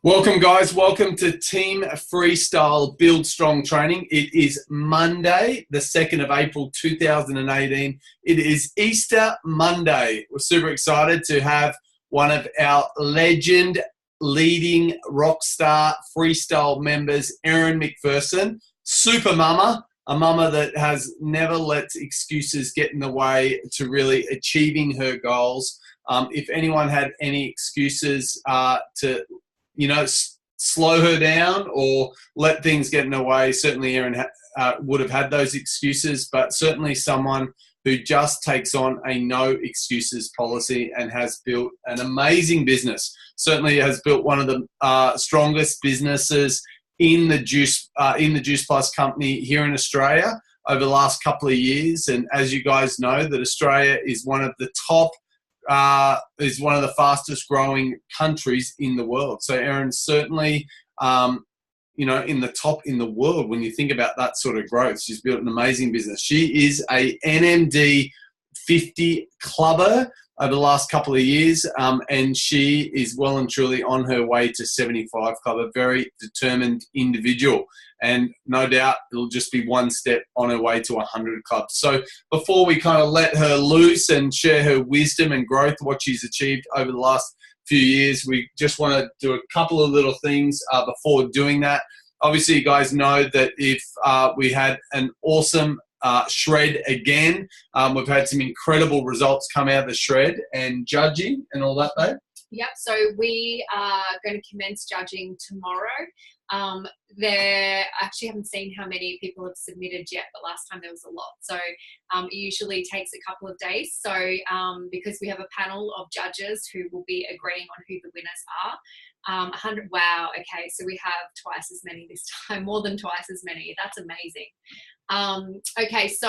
Welcome, guys. Welcome to Team FreeStyle Build Strong Training. It is Monday, the 2nd of April, 2018. It is Easter Monday. We're super excited to have one of our legend leading rock star freestyle members, Erin McPherson, super mama, a mama that has never let excuses get in the way to really achieving her goals. If anyone had any excuses to slow her down or let things get in the way, certainly Erin would have had those excuses, but certainly someone who just takes on a no excuses policy and has built an amazing business. Certainly has built one of the strongest businesses in the Juice Plus company here in Australia over the last couple of years. And as you guys know, that Australia is one of the fastest growing countries in the world. So Erin's certainly, in the top in the world when you think about that sort of growth. She's built an amazing business. She is a NMD 50 clubber over the last couple of years, and she is well and truly on her way to 75 club, a very determined individual. And no doubt it'll just be one step on her way to 100 clubs. So before we kind of let her loose and share her wisdom and growth, what she's achieved over the last few years, we just want to do a couple of little things before doing that. Obviously, you guys know that if we had an awesome shred again. We've had some incredible results come out of the shred and judging and all that, babe. Yep, so we are going to commence judging tomorrow. I actually haven't seen how many people have submitted yet, but last time there was a lot. So it usually takes a couple of days. So because we have a panel of judges who will be agreeing on who the winners are. 100, wow, okay, so we have twice as many this time, more than twice as many. That's amazing. Okay, so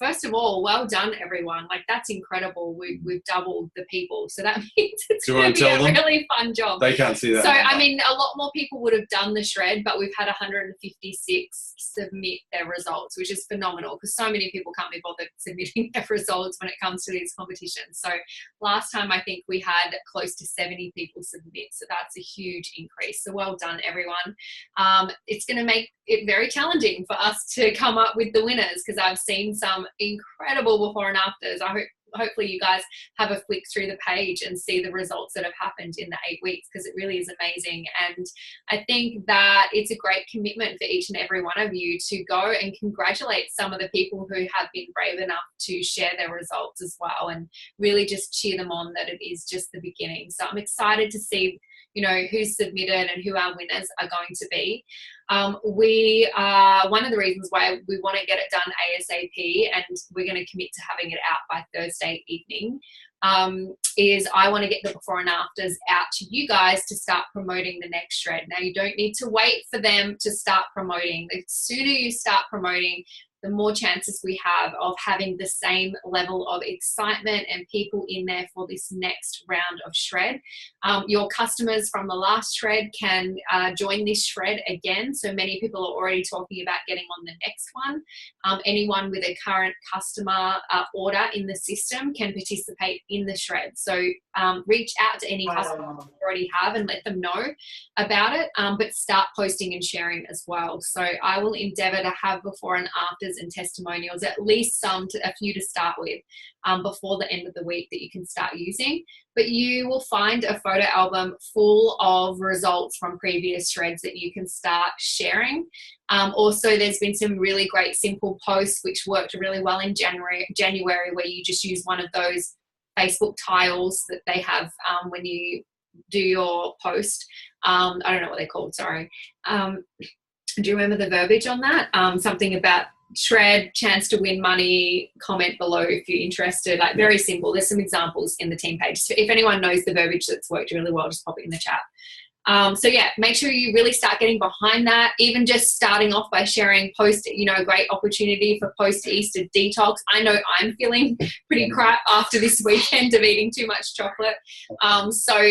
first of all, well done, everyone. Like, that's incredible. We've doubled the people, so that means it's going to be a really fun job. They can't see that. So I mean, a lot more people would have done the shred, but we've had 156 submit their results, which is phenomenal because so many people can't be bothered submitting their results when it comes to these competitions. So last time I think we had close to 70 people submit, so that's a huge increase. So well done, everyone. It's going to make it very challenging for us to come up with the winners because I've seen some incredible before and afters. Hopefully you guys have a flick through the page and see the results that have happened in the 8 weeks because it really is amazing. And I think that it's a great commitment for each and every one of you to go and congratulate some of the people who have been brave enough to share their results as well and really just cheer them on that it is just the beginning. So I'm excited to see who's submitted and who our winners are going to be. One of the reasons why we want to get it done ASAP and we're going to commit to having it out by Thursday evening is I want to get the before and afters out to you guys to start promoting the next shred. Now, you don't need to wait for them to start promoting. The sooner you start promoting, the more chances we have of having the same level of excitement and people in there for this next round of shred. Your customers from the last shred can join this shred again. So many people are already talking about getting on the next one. Anyone with a current customer order in the system can participate in the shred. So reach out to any customers you already have and let them know about it, but start posting and sharing as well. So I will endeavor to have before and afters and testimonials, at least a few to start with before the end of the week that you can start using. But you will find a photo album full of results from previous shreds that you can start sharing. Also, there's been some really great simple posts which worked really well in January where you just use one of those Facebook tiles that they have when you do your post. I don't know what they're called, sorry. Do you remember the verbiage on that? Something about shred, chance to win money, comment below if you're interested. Like, very simple. There's some examples in the team page. So if anyone knows the verbiage that's worked really well, just pop it in the chat. So yeah, make sure you really start getting behind that. Even just starting off by sharing post, a great opportunity for post-Easter detox. I know I'm feeling pretty crap after this weekend of eating too much chocolate. So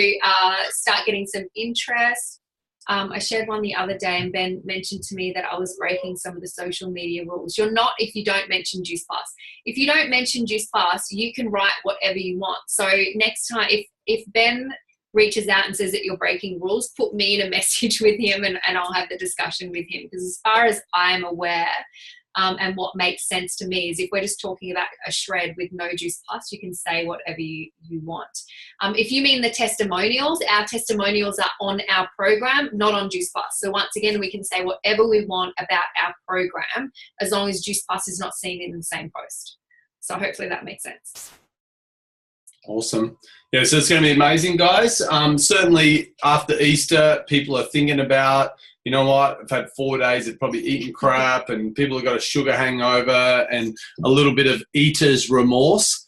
start getting some interest. I shared one the other day and Ben mentioned to me that I was breaking some of the social media rules. You're not if you don't mention Juice Plus. If you don't mention Juice Plus, you can write whatever you want. So next time, if Ben reaches out and says that you're breaking rules, put me in a message with him, and I'll have the discussion with him. Because as far as I'm aware, and what makes sense to me is if we're just talking about a shred with no Juice Plus, you can say whatever you want. If you mean the testimonials, our testimonials are on our program, not on Juice Plus. So once again, we can say whatever we want about our program, as long as Juice Plus is not seen in the same post. So hopefully that makes sense. Awesome. Yeah, so it's going to be amazing, guys. Certainly after Easter, people are thinking about, you know what, I've had 4 days of probably eating crap, and people have got a sugar hangover and a little bit of eater's remorse.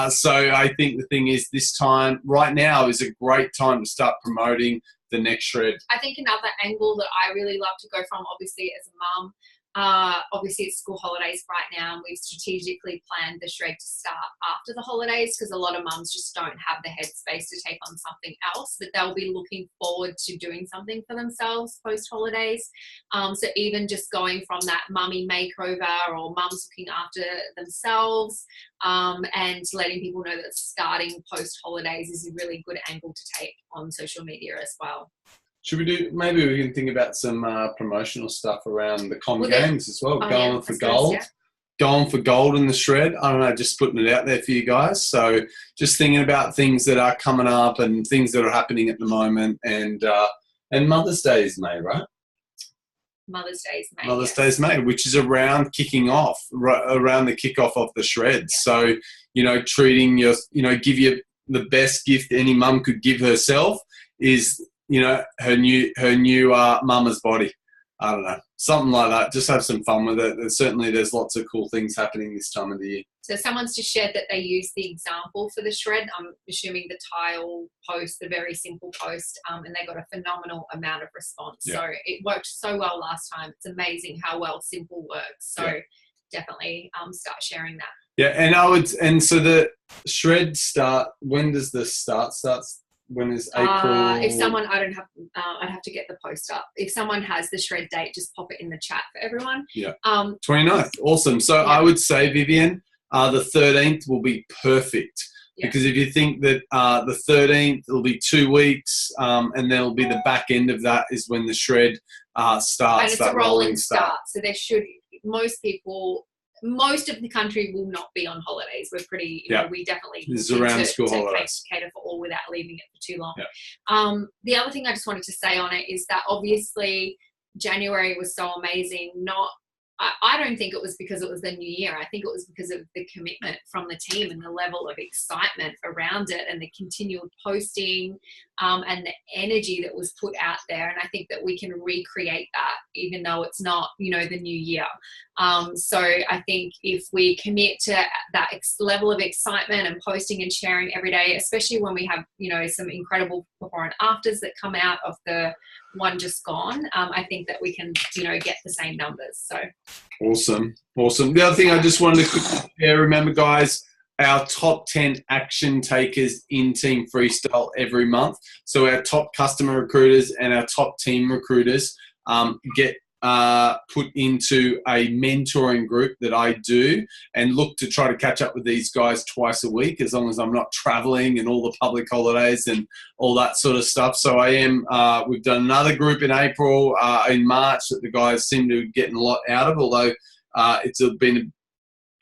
So I think the thing is, this time, right now, is a great time to start promoting the next shred. I think another angle that I really love to go from, obviously as a mum, obviously it's school holidays right now, and we've strategically planned the shred to start after the holidays, because a lot of mums just don't have the headspace to take on something else, but they'll be looking forward to doing something for themselves post holidays. So even just going from that mummy makeover, or mums looking after themselves, and letting people know that starting post holidays is a really good angle to take on social media as well. Should we do, maybe we can think about some promotional stuff around the games as well. Going for gold. Going for gold in the shred. I don't know, just putting it out there for you guys. So just thinking about things that are coming up and things that are happening at the moment. And Mother's Day is May, right? Mother's Day is May. Mother's Day is May, which is around kicking off, around the kickoff of the shred. So, you know, treating your, you know, give you the best gift any mum could give herself is, you know, her new mama's body. I don't know, something like that. Just have some fun with it. Certainly there's lots of cool things happening this time of the year. So someone's just shared that they use the example for the shred. I'm assuming the tile post, the very simple post, and they got a phenomenal amount of response. Yeah. So it worked so well last time. It's amazing how well simple works. So definitely start sharing that. Yeah, and so the shred start, when does the start? When is April? If someone, I'd have to get the post up. If someone has the shred date, just pop it in the chat for everyone. Yeah. 29th. Awesome. So I would say, Vivian, the 13th will be perfect. Yeah. Because if you think that the 13th, it'll be 2 weeks, and there'll be the back end of that is when the shred starts. And it's a rolling start. So there should, most of the country will not be on holidays. We're pretty, you know, we definitely this is around school holidays. Cater for all without leaving it for too long. Yeah. The other thing I just wanted to say on it is that obviously January was so amazing. I don't think it was because it was the new year. I think it was because of the commitment from the team and the level of excitement around it and the continual posting and the energy that was put out there. And I think that we can recreate that even though it's not, you know, the new year. So I think if we commit to that level of excitement and posting and sharing every day, especially when we have, you know, some incredible before and afters that come out of the one just gone, I think that we can, you know, get the same numbers. So awesome. The other thing I just wanted to quickly share, remember guys, our top 10 action takers in Team FreeStyle every month. So our top customer recruiters and our top team recruiters get put into a mentoring group that I do, and look to try to catch up with these guys twice a week, as long as I'm not traveling and all the public holidays and all that sort of stuff. So I am, we've done another group in April, in March, that the guys seem to be getting a lot out of, although it's been,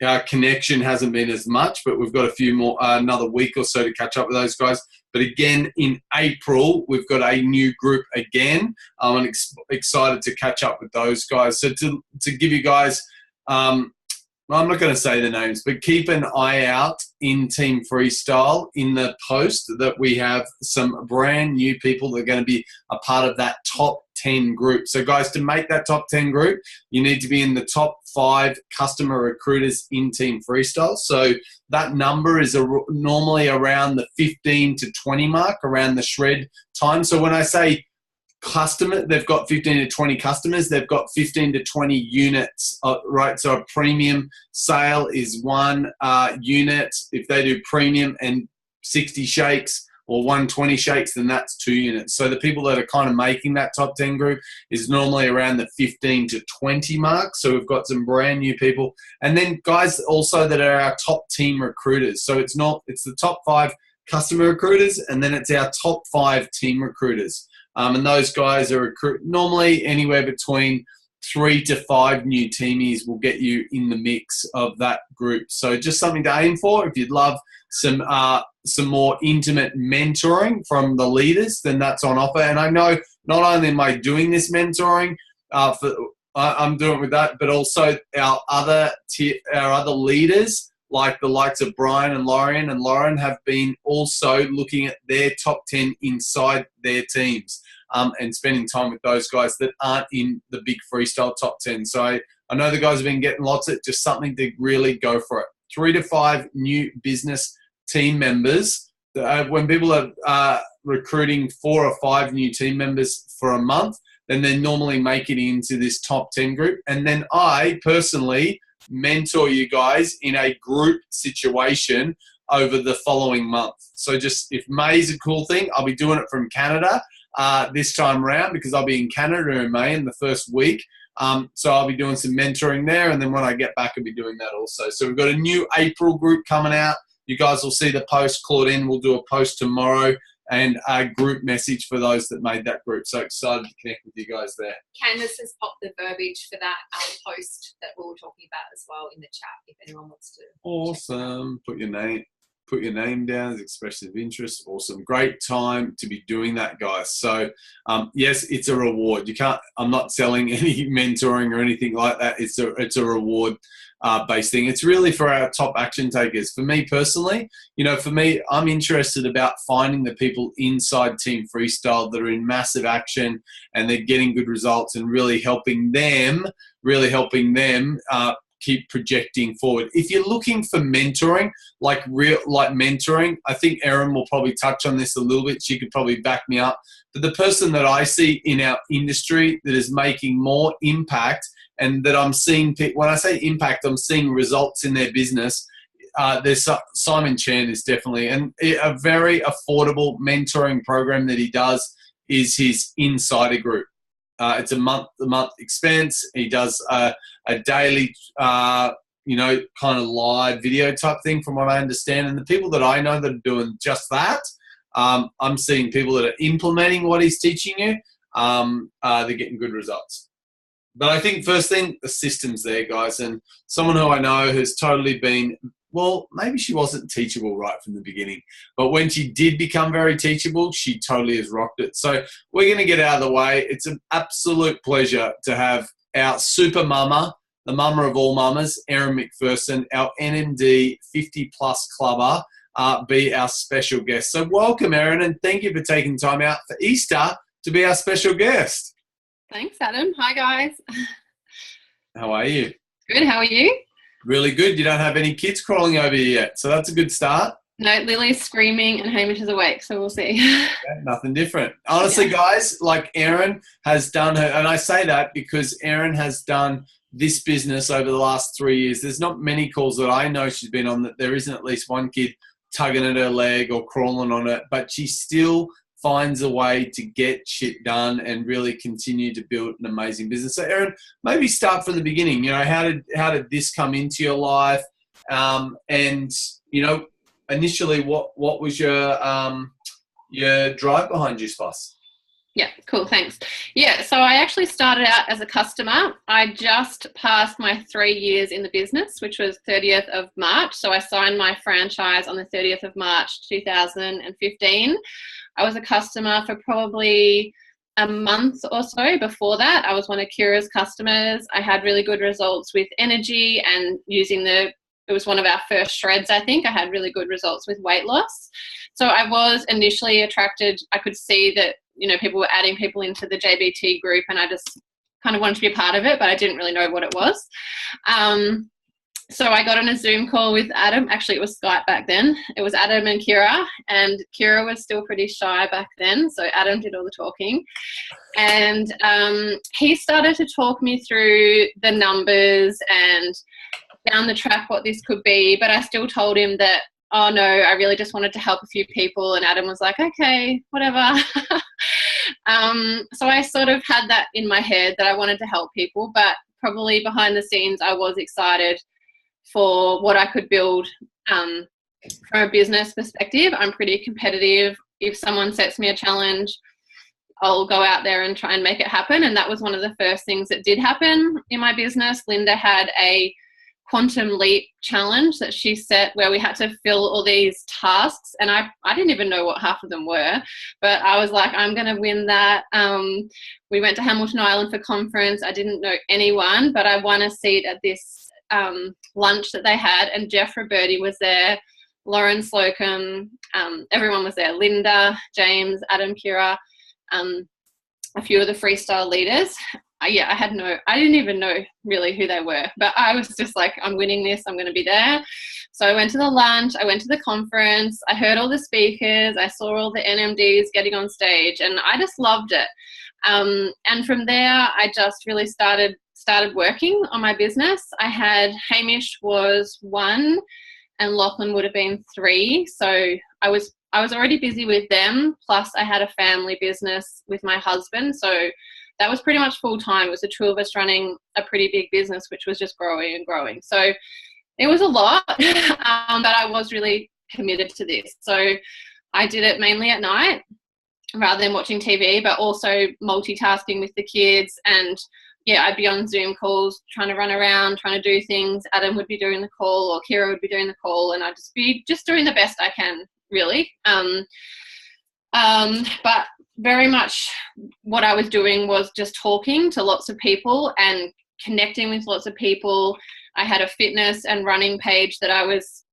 our connection hasn't been as much, but we've got a few more, another week or so to catch up with those guys. But again, in April, we've got a new group again. I'm excited to catch up with those guys. So to give you guys, I'm not going to say the names, but keep an eye out in Team FreeStyle in the post that we have some brand new people that are going to be a part of that top 10 group. So guys, to make that top 10 group, you need to be in the top 5 customer recruiters in Team FreeStyle. So that number is normally around the 15 to 20 mark around the shred time. So when I say customer, they've got 15 to 20 customers, they've got 15 to 20 units, right? So a premium sale is 1 unit. If they do premium and 60 shakes or 120 shakes, then that's 2 units. So the people that are kind of making that top 10 group is normally around the 15 to 20 mark. So we've got some brand new people. And then guys also that are our top team recruiters. So it's the top 5 customer recruiters, and then it's our top 5 team recruiters. And those guys are normally anywhere between 3 to 5 new teamies will get you in the mix of that group. So just something to aim for. If you'd love some more intimate mentoring from the leaders, then that's on offer. And I know not only am I doing this mentoring, I'm doing it with that, but also our other leaders, like the likes of Brian and Lauren have been also looking at their top 10 inside their teams, and spending time with those guys that aren't in the big freestyle top 10. So I know the guys have been getting lots of just something to really go for it. 3 to 5 new business team members. When people are recruiting 4 or 5 new team members for a month, then they normally make it into this top 10 group. And then I personally mentor you guys in a group situation over the following month. So just if May's a cool thing, I'll be doing it from Canada this time around, because I'll be in Canada in May in the first week. So I'll be doing some mentoring there, and then when I get back, I'll be doing that also. So we've got a new April group coming out. You guys will see the post. Claudine will do a post tomorrow and a group message for those that made that group. So excited to connect with you guys there. Candace has popped the verbiage for that post that we were talking about as well in the chat, if anyone wants to. Awesome. Put your name down as expression of interest. Awesome. Great time to be doing that, guys. So yes, it's a reward. I'm not selling any mentoring or anything like that. It's a reward based thing. It's really for our top action takers. For me personally, I'm interested about finding the people inside Team Freestyle that are in massive action and they're getting good results, and really helping them keep projecting forward. If you're looking for mentoring, like mentoring, I think Erin will probably touch on this a little bit. She could probably back me up. But the person that I see in our industry that is making more impact, and that I'm seeing, when I say impact, I'm seeing results in their business. There's Simon Chan is definitely, and a very affordable mentoring program that he does is his Insider Group. It's a month expense. He does a daily, kind of live video type thing, from what I understand. And the people that I know that are doing just that, I'm seeing people that are implementing what he's teaching you. They're getting good results. But I think first thing, the system's there, guys. And someone who I know has totally been, well, maybe she wasn't teachable right from the beginning, but when she did become very teachable, she totally has rocked it. So we're going to get out of the way. It's an absolute pleasure to have our super mama, the mama of all mamas, Erin McPherson, our NMD 50-plus clubber, be our special guest. So welcome, Erin, and thank you for taking time out for Easter to be our special guest. Thanks, Adam. Hi, guys. How are you? Good. How are you? Really good. You don't have any kids crawling over you yet, so that's a good start. No, Lily's screaming and Hamish is awake, so we'll see. Yeah, nothing different. Honestly, guys, like Erin has done her, and I say that because Erin has done this business over the last 3 years. There's not many calls that I know she's been on that there isn't at least one kid tugging at her leg or crawling on it, but she still finds a way to get shit done and really continue to build an amazing business. So Erin, maybe start from the beginning. How did this come into your life? And initially what was your drive behind Juice Plus? Yeah, cool, thanks. Yeah, so I actually started out as a customer. I just passed my 3 years in the business, which was 30th of March. So I signed my franchise on the 30th of March 2015. I was a customer for probably a month or so before that. I was one of Kira's customers. I had really good results with energy and using it was one of our first shreds, I think. I had really good results with weight loss. So I was initially attracted. I could see that, people were adding people into the JBT group, and I just kind of wanted to be a part of it, but I didn't really know what it was. So I got on a Zoom call with Adam. Actually, it was Skype back then. It was Adam and Kira, and Kira was still pretty shy back then, so Adam did all the talking. And he started to talk me through the numbers and down the track what this could be, but I still told him that, oh no, I really just wanted to help a few people, and Adam was like, okay, whatever. So I sort of had that in my head that I wanted to help people, but probably behind the scenes I was excited for what I could build from a business perspective, I'm pretty competitive. If someone sets me a challenge, I'll go out there and try and make it happen. And that was one of the first things that did happen in my business. Linda had a quantum leap challenge that she set where we had to fill all these tasks, and I didn't even know what half of them were, but I was like, I'm going to win that. We went to Hamilton Island for conference. I didn't know anyone, but I won a seat at this lunch that they had, and Jeff Roberti was there, Lauren Slocum, everyone was there, Linda, James, Adam Kira, a few of the FreeStyle leaders. I didn't even know really who they were, but I was just like, I'm winning this, I'm going to be there. So I went to the lunch, I went to the conference, I heard all the speakers, I saw all the NMDs getting on stage, and I just loved it. And from there, I just really started working on my business. I had Hamish was 1 and Lachlan would have been 3. So I was already busy with them. Plus I had a family business with my husband. So that was pretty much full time. It was the 2 of us running a pretty big business, which was just growing and growing. So it was a lot, but I was really committed to this. So I did it mainly at night rather than watching TV, but also multitasking with the kids. And yeah, I'd be on Zoom calls, trying to run around, trying to do things. Adam would be doing the call, or Kira would be doing the call, and I'd just be doing the best I can, really. But very much what I was doing was just talking to lots of people and connecting with lots of people. I had a fitness and running page that I was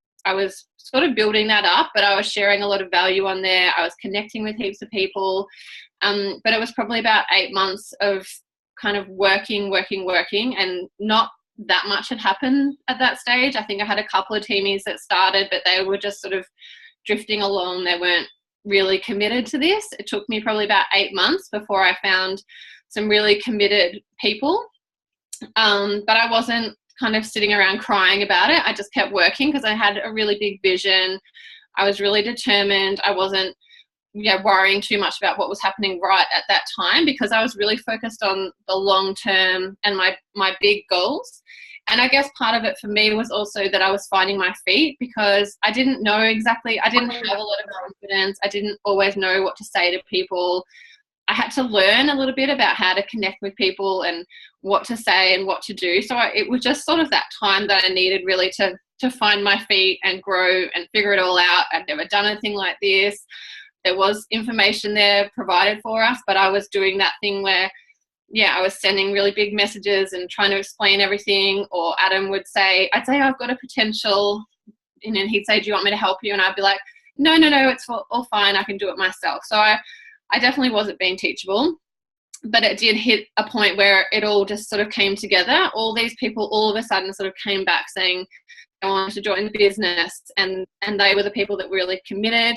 sort of building that up, but I was sharing a lot of value on there. I was connecting with heaps of people. But it was probably about 8 months of kind of working, and not that much had happened at that stage. I think I had a couple of teamies that started, but they were just sort of drifting along. They weren't really committed to this. It took me probably about 8 months before I found some really committed people. But I wasn't kind of sitting around crying about it. I just kept working because I had a really big vision. I was really determined. I wasn't worrying too much about what was happening right at that time, because I was really focused on the long term and my big goals. And I guess part of it for me was also that I was finding my feet, because I didn't know exactly, I didn't have a lot of confidence. I didn't always know what to say to people. I had to learn a little bit about how to connect with people and what to say and what to do. So it was just sort of that time that I needed really to find my feet and grow and figure it all out. I'd never done anything like this. There was information there provided for us, but I was doing that thing where, I was sending really big messages and trying to explain everything. Or Adam would say, I'd say, I've got a potential. And then he'd say, do you want me to help you? And I'd be like, no, it's all fine. I can do it myself. So I definitely wasn't being teachable, but it did hit a point where it all just sort of came together. All these people all of a sudden sort of came back saying they wanted to join the business, and they were the people that were really committed.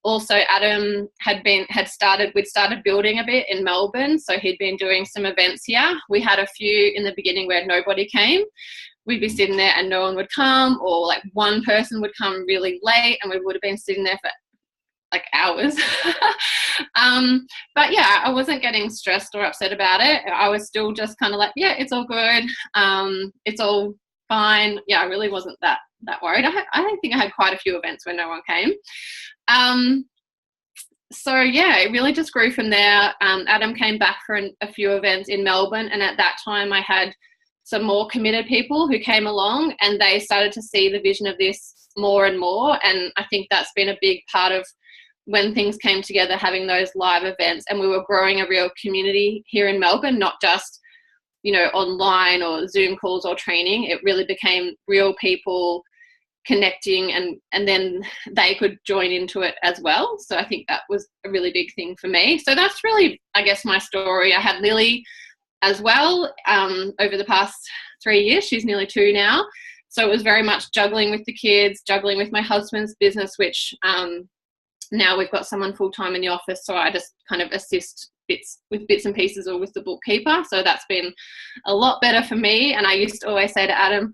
Also, Adam we'd started building a bit in Melbourne, so he'd been doing some events here. We had a few in the beginning where nobody came. We'd be sitting there and no one would come, or like one person would come really late and we would have been sitting there for like hours. But yeah, I wasn't getting stressed or upset about it. I was still just kind of like, yeah, it's all good. It's all fine. Yeah, I really wasn't that worried. I think I had quite a few events where no one came. So yeah, it really just grew from there. Adam came back for a few events in Melbourne, and at that time I had some more committed people who came along, and they started to see the vision of this more and more. And I think that's been a big part of when things came together, having those live events, and we were growing a real community here in Melbourne, not just, online or Zoom calls or training. It really became real people connecting, and then they could join into it as well. So I think that was a really big thing for me. So that's really, I guess, my story. I had Lily as well over the past 3 years. She's nearly 2 now. So it was very much juggling with the kids, juggling with my husband's business, which now we've got someone full-time in the office. So I just kind of assist bits and pieces, or with the bookkeeper. So that's been a lot better for me. And I used to always say to Adam,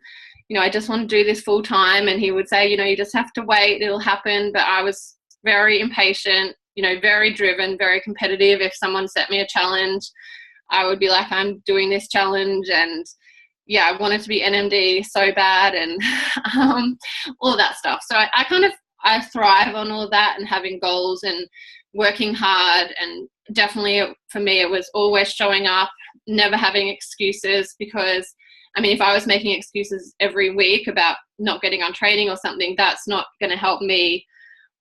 I just want to do this full time. And he would say, you just have to wait, it'll happen. But I was very impatient, very driven, very competitive. If someone set me a challenge, I would be like, I'm doing this challenge. And yeah, I wanted to be NMD so bad, and all of that stuff. So I thrive on all of that and having goals and working hard. And definitely for me, it was always showing up, never having excuses, because I mean, if I was making excuses every week about not getting on training or something, that's not going to help me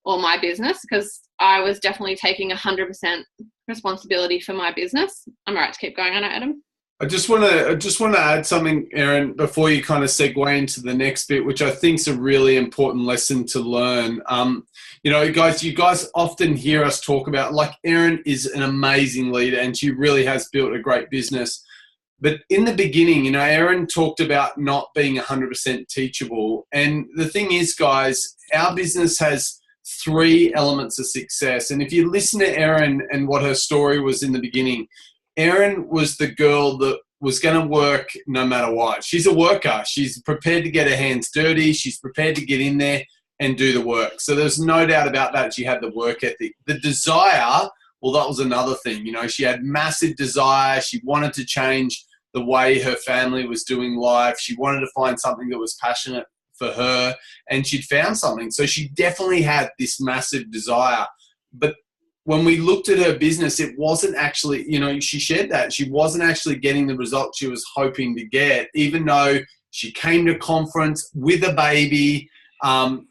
or my business, because I was definitely taking 100% responsibility for my business. I'm all right to keep going on it, Adam. I just want to add something, Erin, before you kind of segue into the next bit, which I think is a really important lesson to learn. You know, you guys often hear us talk about, like, Erin is an amazing leader and she really has built a great business. But in the beginning, you know, Erin talked about not being 100% teachable. And the thing is, guys, our business has 3 elements of success. And if you listen to Erin and what her story was in the beginning, Erin was the girl that was going to work no matter what. She's a worker. She's prepared to get her hands dirty. She's prepared to get in there and do the work. So there's no doubt about that. She had the work ethic. The desire, well, that was another thing. You know, she had massive desire. She wanted to change the way her family was doing life. She wanted to find something that was passionate for her, and she'd found something. So she definitely had this massive desire. But when we looked at her business, it wasn't actually, you know, she shared that. She wasn't actually getting the results she was hoping to get, even though she came to conference with a baby.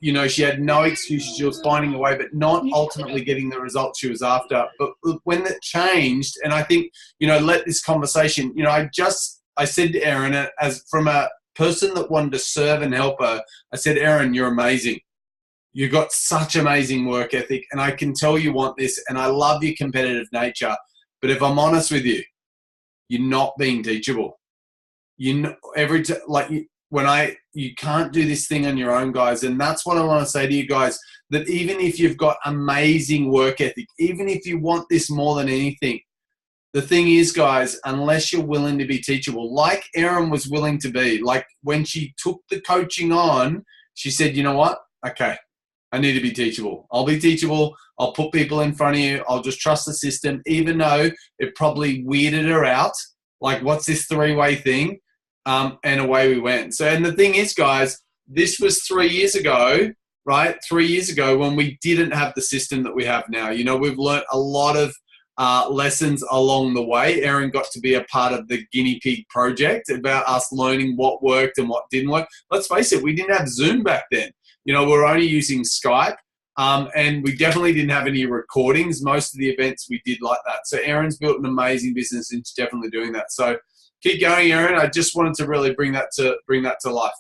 You know, she had no excuses. She was finding a way, but not ultimately getting the results she was after. But when that changed, and I think, you know, let this conversation, you know, I said to Erin, as from a person that wanted to serve and help her, I said, Erin, you're amazing. You've got such amazing work ethic, and I can tell you want this, and I love your competitive nature. But if I'm honest with you, you're not being teachable. You know, you can't do this thing on your own, guys. And that's what I want to say to you guys, that even if you've got amazing work ethic, even if you want this more than anything, the thing is, guys, unless you're willing to be teachable, like Erin was willing to be, like when she took the coaching on, she said, you know what? Okay, I need to be teachable. I'll be teachable. I'll put people in front of you. I'll just trust the system, even though it probably weirded her out. Like, what's this 3-way thing? And away we went. So, and the thing is, guys, this was 3 years ago, right? 3 years ago when we didn't have the system that we have now. You know, we've learned a lot of lessons along the way. Erin got to be a part of the guinea pig project about us learning what worked and what didn't work. Let's face it, we didn't have Zoom back then. You know, we were only using Skype, and we definitely didn't have any recordings. Most of the events we did like that. So Erin's built an amazing business, and she's definitely doing that. So keep going, Erin. I just wanted to really bring that to life.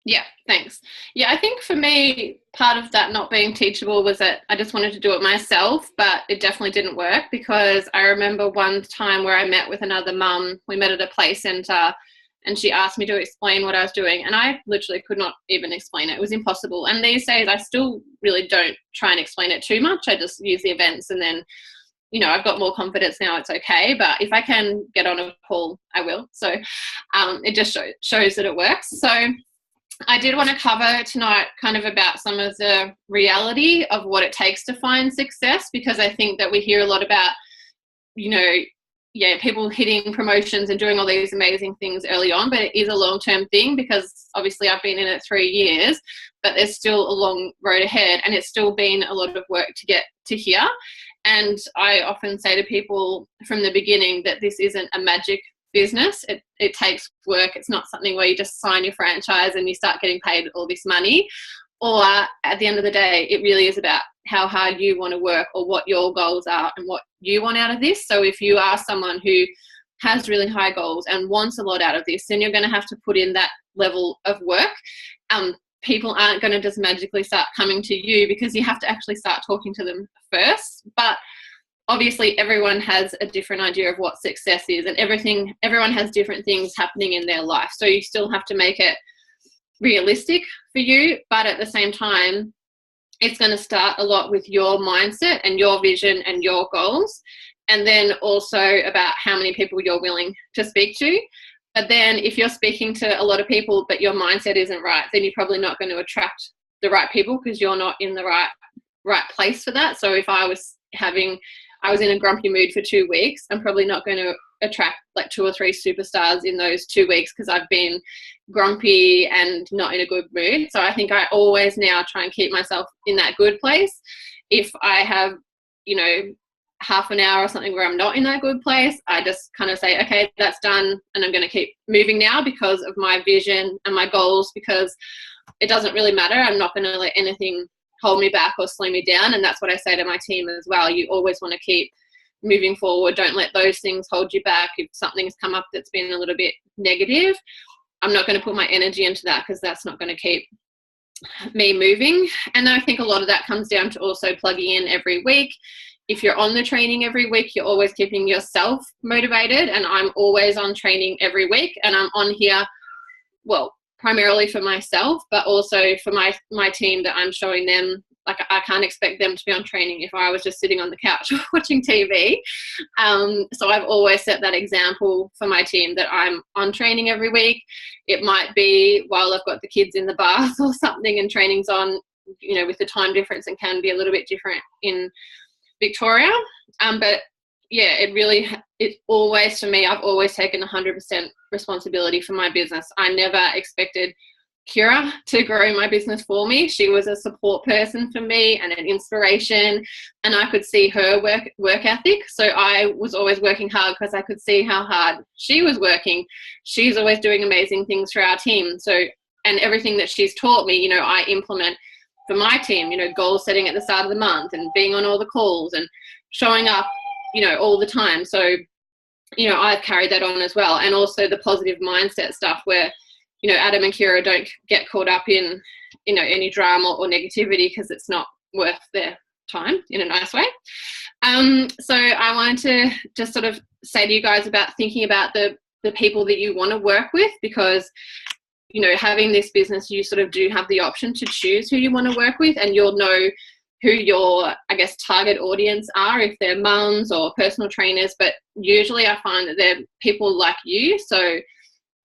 Yeah, thanks. Yeah, I think for me, part of that not being teachable was that I just wanted to do it myself, but it definitely didn't work, because I remember one time where I met with another mum. We met at a play centre, and she asked me to explain what I was doing, and I literally could not even explain it. It was impossible. And these days I still really don't try and explain it too much. I just use the events, and then, you know, I've got more confidence now. It's okay. But if I can get on a call, I will. So it just shows that it works. So I did want to cover tonight kind of about some of the reality of what it takes to find success, because I think that we hear a lot about, you know, people hitting promotions and doing all these amazing things early on, but it is a long-term thing, because obviously I've been in it 3 years, but there's still a long road ahead, and it's still been a lot of work to get to here. And I often say to people from the beginning that this isn't a magic business. It takes work. It's not something where you just sign your franchise and you start getting paid all this money. Or at the end of the day, it really is about how hard you want to work, or what your goals are and what you want out of this. So if you are someone who has really high goals and wants a lot out of this, then you're going to have to put in that level of work. People aren't going to just magically start coming to you, because you have to actually start talking to them first. But obviously everyone has a different idea of what success is, and everyone has different things happening in their life. So you still have to make it realistic for you, but at the same time, it's going to start a lot with your mindset and your vision and your goals, and then also about how many people you're willing to speak to. But then if you're speaking to a lot of people but your mindset isn't right, then you're probably not going to attract the right people, because you're not in the right place for that. So if I was having I was in a grumpy mood for 2 weeks, I'm probably not going to attract like 2 or 3 superstars in those 2 weeks because I've been grumpy and not in a good mood. So I think I always now try and keep myself in that good place. If I have, you know, half an hour or something where I'm not in that good place, I just kind of say, okay, that's done, and I'm going to keep moving now because of my vision and my goals, because it doesn't really matter. I'm not going to let anything hold me back or slow me down. And that's what I say to my team as well. You always want to keep moving forward. Don't let those things hold you back. If something's come up that's been a little bit negative, I'm not going to put my energy into that because that's not going to keep me moving. And I think a lot of that comes down to also plugging in every week. If you're on the training every week, you're always keeping yourself motivated. And I'm always on training every week, and I'm on here, well, primarily for myself, but also for my team, that I'm showing them, like, I can't expect them to be on training if I was just sitting on the couch watching TV. So I've always set that example for my team that I'm on training every week. It might be while I've got the kids in the bath or something, and training's on, you know, with the time difference, and can be a little bit different in Victoria. But yeah, it always, for me, I've always taken 100% responsibility for my business. I never expected Kira to grow my business for me. She was a support person for me and an inspiration, and I could see her work ethic. So I was always working hard because I could see how hard she was working. She's always doing amazing things for our team. So, and everything that she's taught me, you know, I implement for my team, you know, goal setting at the start of the month and being on all the calls and showing up, you know, all the time. So, you know, I've carried that on as well. And also the positive mindset stuff where, you know, Adam and Kira don't get caught up in, you know, any drama or negativity because it's not worth their time, in a nice way. So I wanted to just sort of say to you guys about thinking about the people that you want to work with, because, you know, having this business, you sort of do have the option to choose who you want to work with, and you'll know who your, I guess, target audience are, if they're mums or personal trainers. But usually I find that they're people like you. So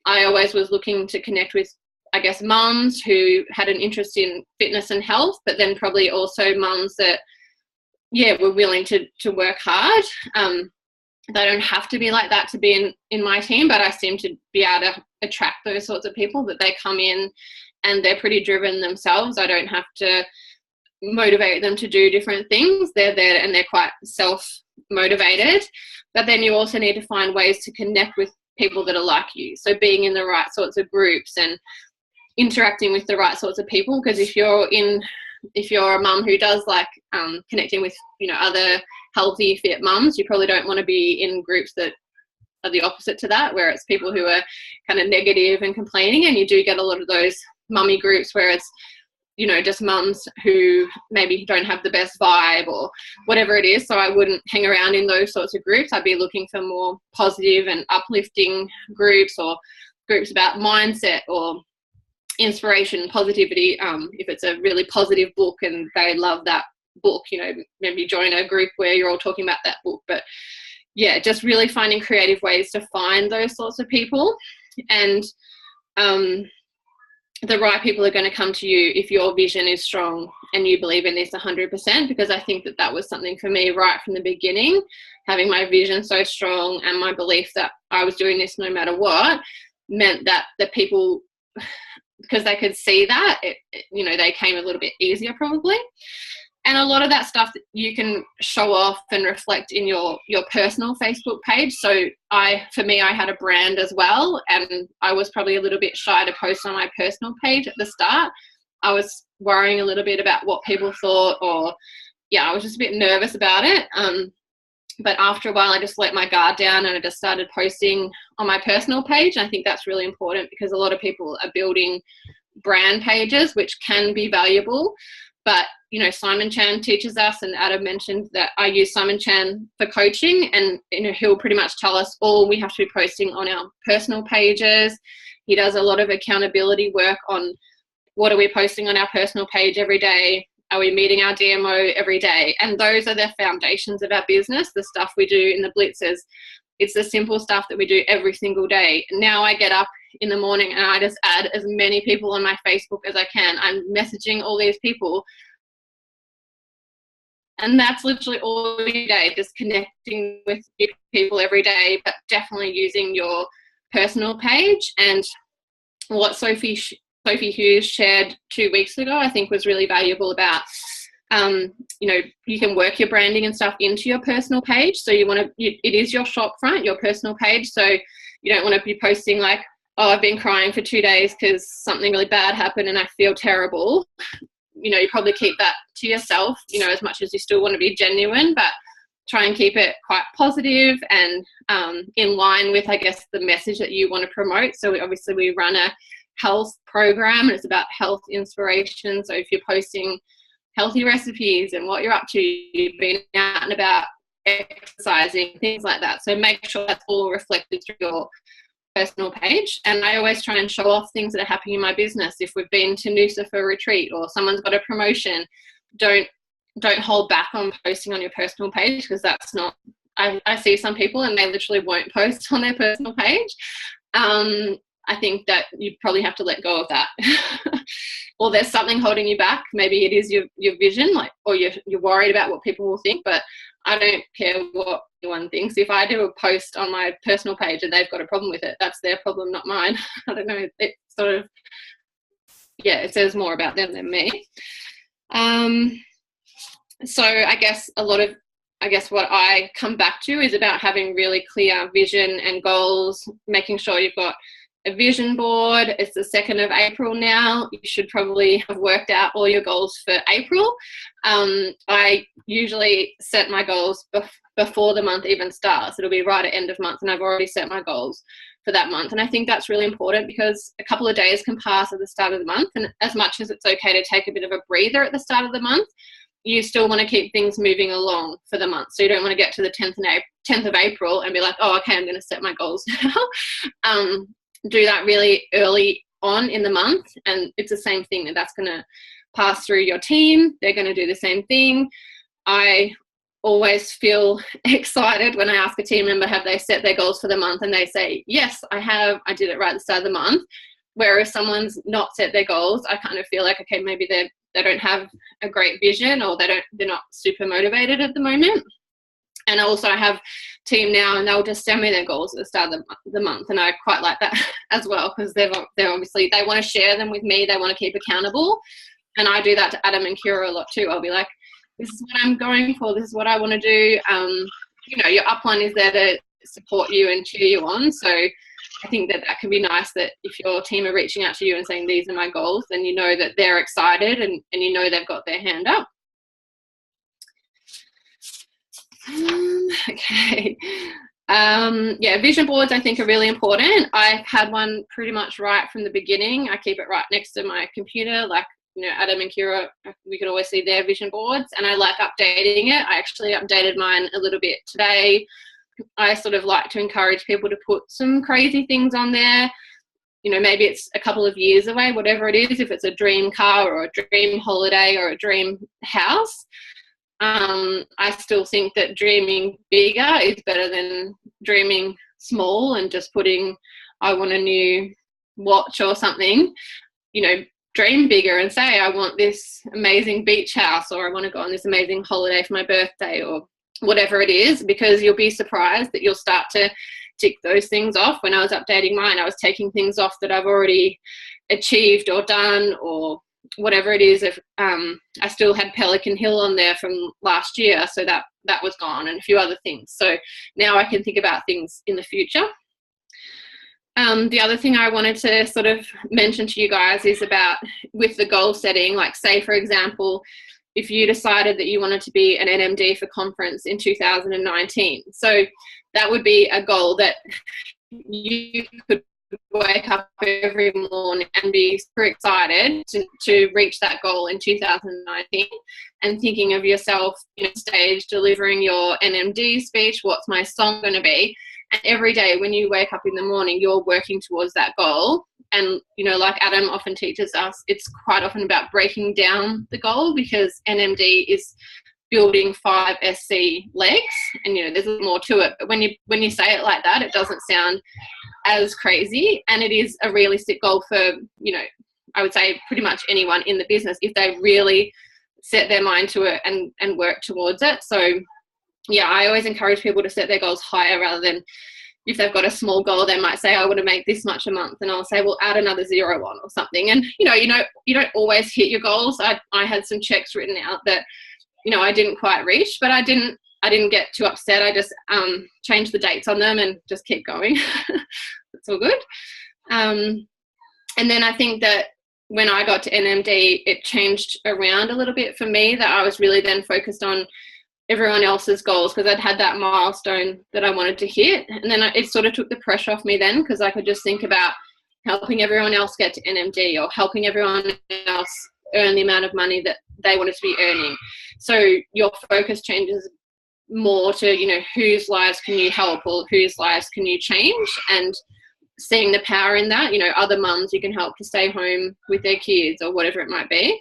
I always was looking to connect with, I guess, mums who had an interest in fitness and health, but then probably also mums that, yeah, were willing to work hard. They don't have to be like that to be in my team, but I seem to be able to attract those sorts of people, that they come in and they're pretty driven themselves. I don't have to motivate them to do different things. They're there and they're quite self-motivated. But then you also need to find ways to connect with people that are like you. So being in the right sorts of groups and interacting with the right sorts of people, because if you're a mum who does like connecting with, you know, other healthy, fit mums, you probably don't want to be in groups that are the opposite to that, where it's people who are kind of negative and complaining. And you do get a lot of those mummy groups where it's, you know, just mums who maybe don't have the best vibe or whatever it is. So I wouldn't hang around in those sorts of groups. I'd be looking for more positive and uplifting groups, or groups about mindset or inspiration, positivity. If it's a really positive book and they love that book, you know, maybe join a group where you're all talking about that book. But yeah, just really finding creative ways to find those sorts of people. And the right people are going to come to you if your vision is strong and you believe in this 100%, because I think that was something for me right from the beginning. Having my vision so strong and my belief that I was doing this no matter what meant that the people, because they could see that, you know, they came a little bit easier probably. And a lot of that stuff that you can show off and reflect in your personal Facebook page. So for me, I had a brand as well, and I was probably a little bit shy to post on my personal page at the start. I was worrying a little bit about what people thought, or I was just a bit nervous about it. But after a while, I just let my guard down and I just started posting on my personal page. And I think that's really important, because a lot of people are building brand pages, which can be valuable. But, you know, Simon Chan teaches us, and Adam mentioned that I use Simon Chan for coaching, and, you know, he'll pretty much tell us all we have to be posting on our personal pages. He does a lot of accountability work on what are we posting on our personal page every day? Are we meeting our DMO every day? And those are the foundations of our business, the stuff we do in the blitzes. It's the simple stuff that we do every single day. Now I get up in the morning and I just add as many people on my Facebook as I can. I'm messaging all these people And that's literally all your day, just connecting with new people every day, but definitely using your personal page. And what Sophie Hughes shared 2 weeks ago, I think was really valuable about, you can work your branding and stuff into your personal page. So it is your shop front, your personal page. So you don't want to be posting like, oh, I've been crying for 2 days because something really bad happened and I feel terrible. You probably keep that to yourself, as much as you still want to be genuine, but try and keep it quite positive and in line with, I guess, the message that you want to promote. So we run a health program, and it's about health inspiration. So if you're posting healthy recipes and what you're up to, you've been out and about exercising, things like that. So make sure that's all reflected through your personal page. And I always try and show off things that are happening in my business. If we've been to Noosa for a retreat or someone's got a promotion, don't hold back on posting on your personal page, because that's not, I see some people and they literally won't post on their personal page. I think that you probably have to let go of that. Or there's something holding you back. Maybe it is your vision, or you're worried about what people will think, but I don't care what anyone thinks. If I do a post on my personal page and they've got a problem with it, that's their problem, not mine. I don't know. It sort of, it says more about them than me. So I guess what I come back to is about having really clear vision and goals, making sure you've got a vision board. It's the 2nd of April now. You should probably have worked out all your goals for April. I usually set my goals before the month even starts. It'll be right at end of month, and I've already set my goals for that month. And I think that's really important, because a couple of days can pass at the start of the month, and as much as it's okay to take a bit of a breather at the start of the month, you still want to keep things moving along for the month. So you don't want to get to the 10th of April and be like, oh, okay, I'm going to set my goals now. Do that really early on in the month, and it's the same thing that's going to pass through your team. They're going to do the same thing. I always feel excited when I ask a team member, have they set their goals for the month? And they say, yes, I have. I did it right at the start of the month. Whereas someone's not set their goals, I kind of feel like, okay, maybe they don't have a great vision, or they're not super motivated at the moment. And also I have team now, and they'll just send me their goals at the start of the month, and I quite like that as well, because they're obviously, they want to share them with me, they want to keep accountable, and I do that to Adam and Kira a lot too. I'll be like, this is what I'm going for, this is what I want to do. Your upline is there to support you and cheer you on, so I think that can be nice, that if your team are reaching out to you and saying these are my goals, then you know that they're excited and you know they've got their hand up. Okay. Vision boards I think are really important. I've had one pretty much right from the beginning. I keep it right next to my computer, like, Adam and Kira, we can always see their vision boards, and I like updating it. I actually updated mine a little bit today. I sort of like to encourage people to put some crazy things on there. Maybe it's a couple of years away, whatever it is, if it's a dream car or a dream holiday or a dream house. I still think that dreaming bigger is better than dreaming small and just putting, I want a new watch or something. Dream bigger and say, I want this amazing beach house, or I want to go on this amazing holiday for my birthday, or whatever it is, because you'll be surprised that you'll start to tick those things off. When I was updating mine, I was taking things off that I've already achieved or done, or whatever it is. If I still had Pelican Hill on there from last year, so that was gone, and a few other things. So now I can think about things in the future. The other thing I wanted to sort of mention to you guys is about with the goal setting, like say for example, if you decided that you wanted to be an NMD for conference in 2019, so that would be a goal that you could wake up every morning and be super excited to reach that goal in 2019, and thinking of yourself stage delivering your NMD speech, what's my song going to be, and every day when you wake up in the morning you're working towards that goal. And like Adam often teaches us, it's quite often about breaking down the goal, because NMD is building 5 SC legs, and there's a lot more to it, but when you say it like that, it doesn't sound as crazy, and it is a realistic goal for I would say pretty much anyone in the business if they really set their mind to it and work towards it. So yeah, I always encourage people to set their goals higher, rather than if they've got a small goal, they might say, I want to make this much a month, and I'll say, well, add another 0 on or something. And you don't always hit your goals. I had some checks written out that I didn't quite reach, but I didn't get too upset. I just changed the dates on them and just keep going. It's all good. And then I think that when I got to NMD, it changed around a little bit for me, that I was really then focused on everyone else's goals, because I'd had that milestone that I wanted to hit. And then it sort of took the pressure off me then, because I could just think about helping everyone else get to NMD, or helping everyone else earn the amount of money that they wanted to be earning. So your focus changes more to, whose lives can you help, or whose lives can you change, and seeing the power in that. Other mums you can help to stay home with their kids, or whatever it might be.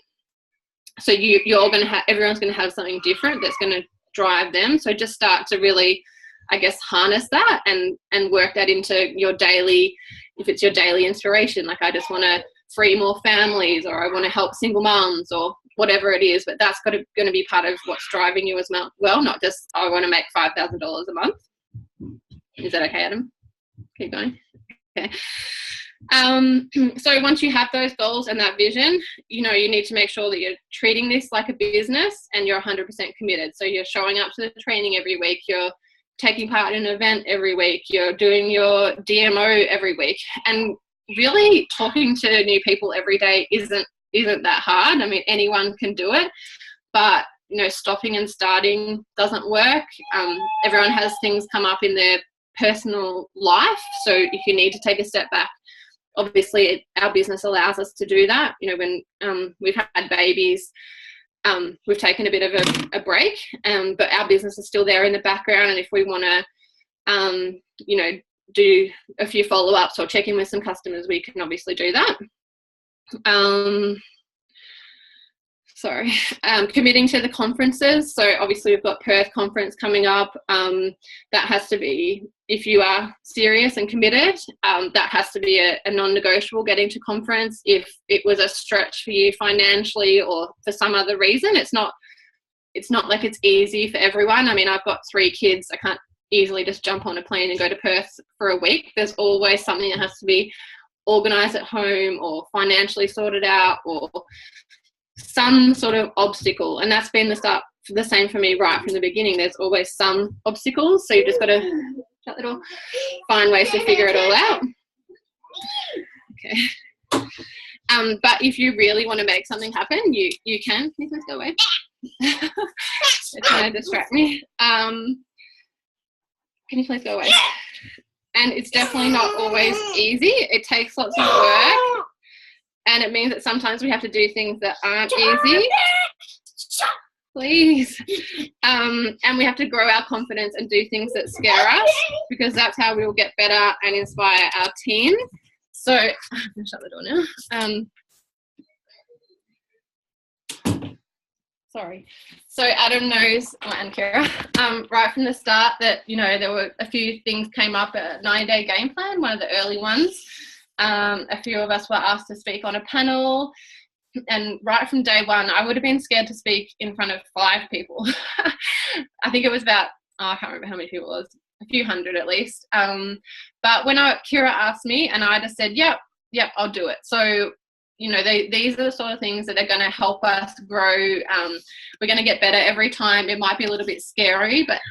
So everyone's going to have something different that's going to drive them. So just start to really, I guess, harness that and work that into your daily, if it's your daily inspiration, like I just want to free more families, or I want to help single mums, or whatever it is. But that's going to be part of what's driving you as well, not just, I want to make $5,000 a month. Is that okay, Adam? Keep going. Okay. So once you have those goals and that vision, you need to make sure that you're treating this like a business and you're 100% committed. So you're showing up to the training every week, you're taking part in an event every week, you're doing your DMO every week, and really talking to new people every day isn't that hard. I mean, anyone can do it, but stopping and starting doesn't work. Everyone has things come up in their personal life, so if you need to take a step back, obviously our business allows us to do that. When we've had babies, we've taken a bit of a break, but our business is still there in the background, and if we want to do a few follow-ups or check in with some customers, we can obviously do that. Committing to the conferences. So obviously we've got Perth conference coming up. That has to be, if you are serious and committed, that has to be a non-negotiable, getting to conference. If it was a stretch for you financially or for some other reason, it's not like it's easy for everyone. I mean, I've got 3 kids. I can't easily just jump on a plane and go to Perth for a week. There's always something that has to be organised at home or financially sorted out, or some sort of obstacle. And that's been the same for me right from the beginning. There's always some obstacles, so you've just got to shut the door, find ways to figure it all out. Okay. But if you really want to make something happen, you can. Can you please go away? They're trying to distract me. Can you please go away? And it's definitely not always easy. It takes lots of work, and it means that sometimes we have to do things that aren't easy. Please. And we have to grow our confidence and do things that scare us, because that's how we will get better and inspire our team. So I'm going to shut the door now. Sorry. So Adam knows, and Kira, right from the start that, there were a few things came up, a 90-day game plan, one of the early ones. A few of us were asked to speak on a panel, and right from day one, I would have been scared to speak in front of 5 people. I think it was about, I can't remember how many people it was, a few hundred at least. But when Kira asked me, and I just said, yep, I'll do it. So, these are the sort of things that are going to help us grow. We're going to get better every time. It might be a little bit scary, but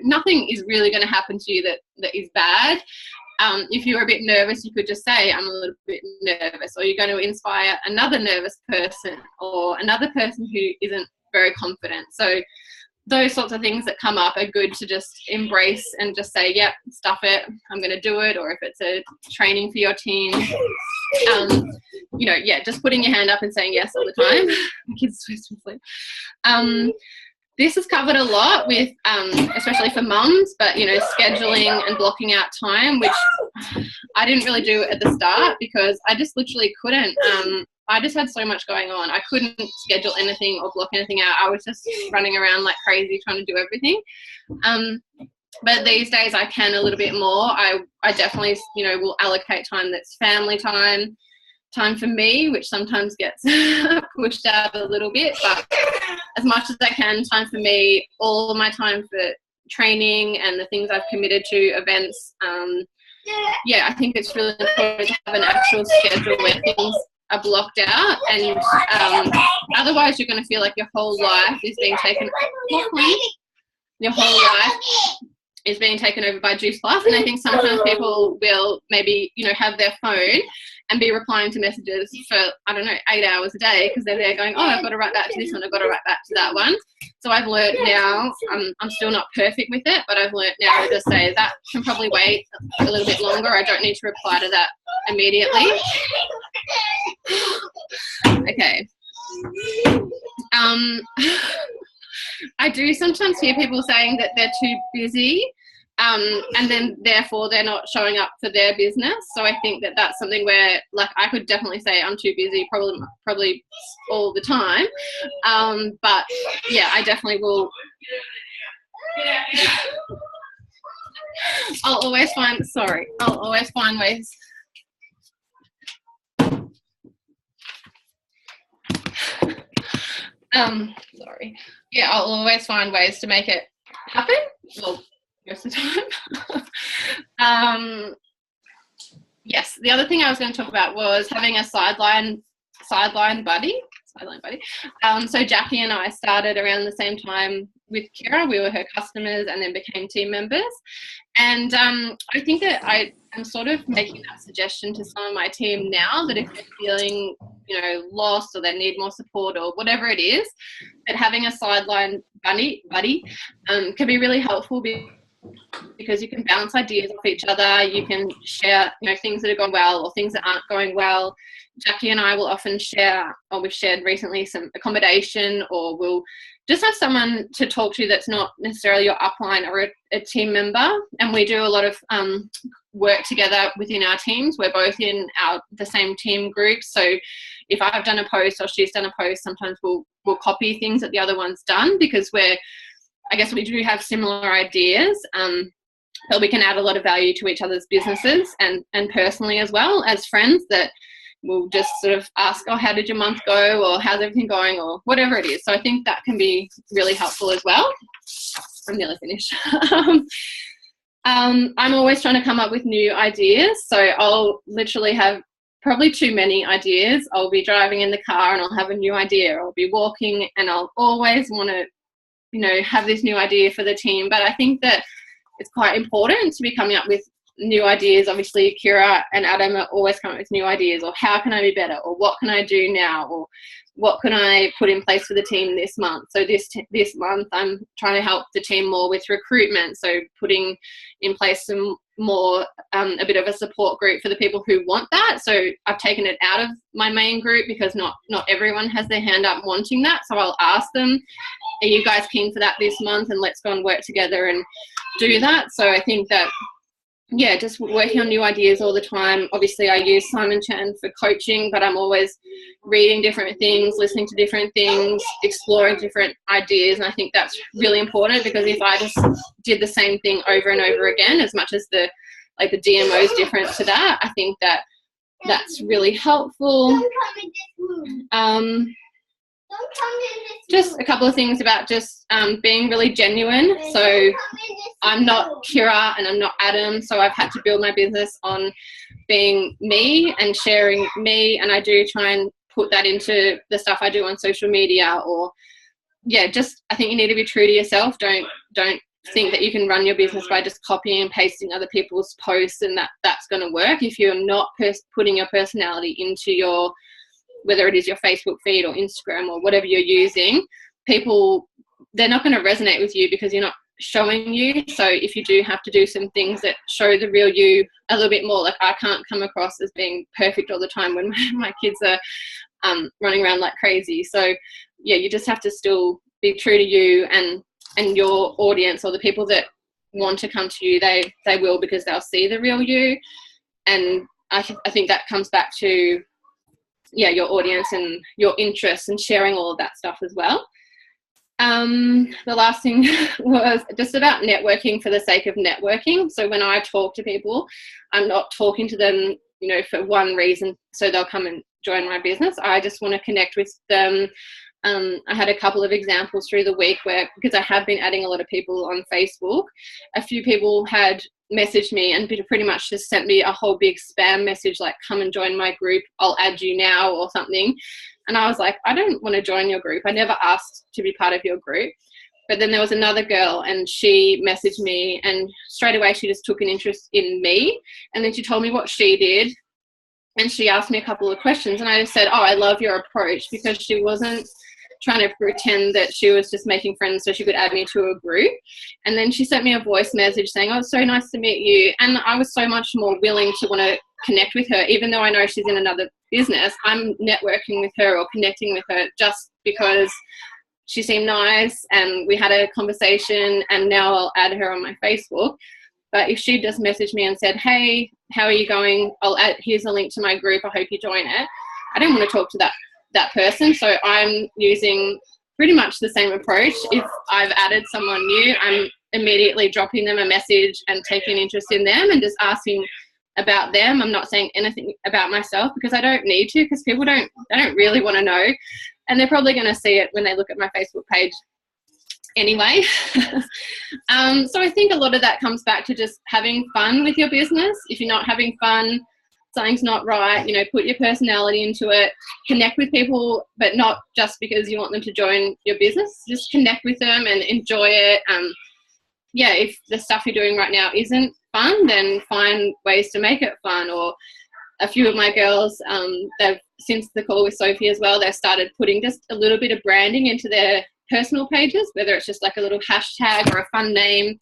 nothing is really going to happen to you that is bad. If you're a bit nervous, you could just say, I'm a little bit nervous, or you're going to inspire another nervous person or another person who isn't very confident. So those sorts of things that come up are good to just embrace and just say, yep, stuff it, I'm going to do it. Or if it's a training for your team, just putting your hand up and saying yes all the time. Kids supposed to sleep. This is covered a lot with, especially for mums, but, scheduling and blocking out time, which I didn't really do at the start because I just literally couldn't. I just had so much going on. I couldn't schedule anything or block anything out. I was just running around like crazy trying to do everything. But these days I can a little bit more. I definitely, will allocate time that's family time time for me, which sometimes gets pushed out a little bit, but as much as I can, time for me, all of my time for training and the things I've committed to, events. I think it's really important to have an actual schedule where things are blocked out, and otherwise you're going to feel like your whole life is being taken over by Juice Plus. And I think sometimes people will maybe, have their phone and be replying to messages for, 8 hours a day, because they're there going, oh, I've got to write back to this one, I've got to write back to that one. So I've learned now, I'm still not perfect with it, but I've learned now to just say that can probably wait a little bit longer. I don't need to reply to that immediately. Okay. I do sometimes hear people saying that they're too busy, and then therefore they're not showing up for their business. So I think that that's something where, like, I could definitely say I'm too busy probably all the time. But yeah, I definitely will. I'll always find ways. Sorry. Yeah, I'll always find ways to make it happen. Well, most of the time. Yes, the other thing I was going to talk about was having a sideline buddy. So Jackie and I started around the same time with Kira. We were her customers and then became team members. And I think that I am sort of making that suggestion to some of my team now, that if they're feeling, lost, or they need more support, or whatever it is, that having a sideline buddy can be really helpful, because you can bounce ideas off each other. You can share, things that are going well or things that aren't going well. Jackie and I will often share, or we've shared recently, some accommodation, or we'll just have someone to talk to that's not necessarily your upline or a team member. And we do a lot of work together within our teams. We're both in the same team group. So if I've done a post or she's done a post, sometimes we'll copy things that the other one's done, because I guess we do have similar ideas, but we can add a lot of value to each other's businesses and personally as well as friends, that we'll just sort of ask, oh, how did your month go, or how's everything going, or whatever it is. So I think that can be really helpful as well. I'm nearly finished. I'm always trying to come up with new ideas. So I'll literally have probably too many ideas. I'll be driving in the car and I'll have a new idea. I'll be walking and I'll always want to, have this new idea for the team. But I think that it's quite important to be coming up with new ideas. Obviously, Kira and Adam are always coming up with new ideas, or how can I be better, or what can I do now, or what can I put in place for the team this month. So this month I'm trying to help the team more with recruitment, so putting in place some more a bit of a support group for the people who want that. So I've taken it out of my main group, because not everyone has their hand up wanting that. So I'll ask them, are you guys keen for that this month, and let's go and work together and do that. So I think that, yeah, just working on new ideas all the time. Obviously, I use Simon Chan for coaching, but I'm always reading different things, listening to different things, exploring different ideas. And I think that's really important, because if I just did the same thing over and over again, as much as the DMO is different to that, I think that that's really helpful. Just a couple of things about just being really genuine. So I'm not Kira and I'm not Adam, so I've had to build my business on being me and sharing me, and I do try and put that into the stuff I do on social media. Or just I think you need to be true to yourself. Don't think that you can run your business by just copying and pasting other people's posts, and that's going to work. If you're not putting your personality into your, whether it is your Facebook feed or Instagram or whatever you're using, people, they're not going to resonate with you because you're not showing you. So if you do have to do some things that show the real you a little bit more, like I can't come across as being perfect all the time when my kids are running around like crazy. So yeah, you just have to still be true to you, and your audience, or the people that want to come to you, they will, because they'll see the real you. And I think that comes back to your audience and your interests, and sharing all of that stuff as well. The last thing was just about networking for the sake of networking. So when I talk to people, I'm not talking to them you know, for one reason, so they'll come and join my business. I just want to connect with them. I had a couple of examples through the week where, because I have been adding a lot of people on Facebook, a few people had messaged me and pretty much just sent me a whole big spam message like, come and join my group, I'll add you now or something. And I was like, I don't want to join your group. I never asked to be part of your group. But then there was another girl and she messaged me, and straight away she just took an interest in me. And then she told me what she did. And she asked me a couple of questions, and I just said, oh, I love your approach, because she wasn't trying to pretend that she was just making friends so she could add me to a group. And then she sent me a voice message saying, oh, it's so nice to meet you. And I was so much more willing to want to connect with her, even though I know she's in another business. I'm networking with her or connecting with her just because she seemed nice and we had a conversation, and now I'll add her on my Facebook. But if she just messaged me and said, hey, how are you going? Here's a link to my group, I hope you join it. I didn't want to talk to that person. So I'm using pretty much the same approach. If I've added someone new, I'm immediately dropping them a message and taking interest in them and just asking about them. I'm not saying anything about myself because I don't need to, because people don't really want to know. And they're probably going to see it when they look at my Facebook page anyway. So I think a lot of that comes back to just having fun with your business. If you're not having fun, something's not right. You know, put your personality into it, connect with people, but not just because you want them to join your business. Just connect with them and enjoy it. Yeah, if the stuff you're doing right now isn't fun, then find ways to make it fun. Or a few of my girls, they've, since the call with Sophie as well, they've started putting just a little bit of branding into their personal pages, whether it's just like a little hashtag or a fun name.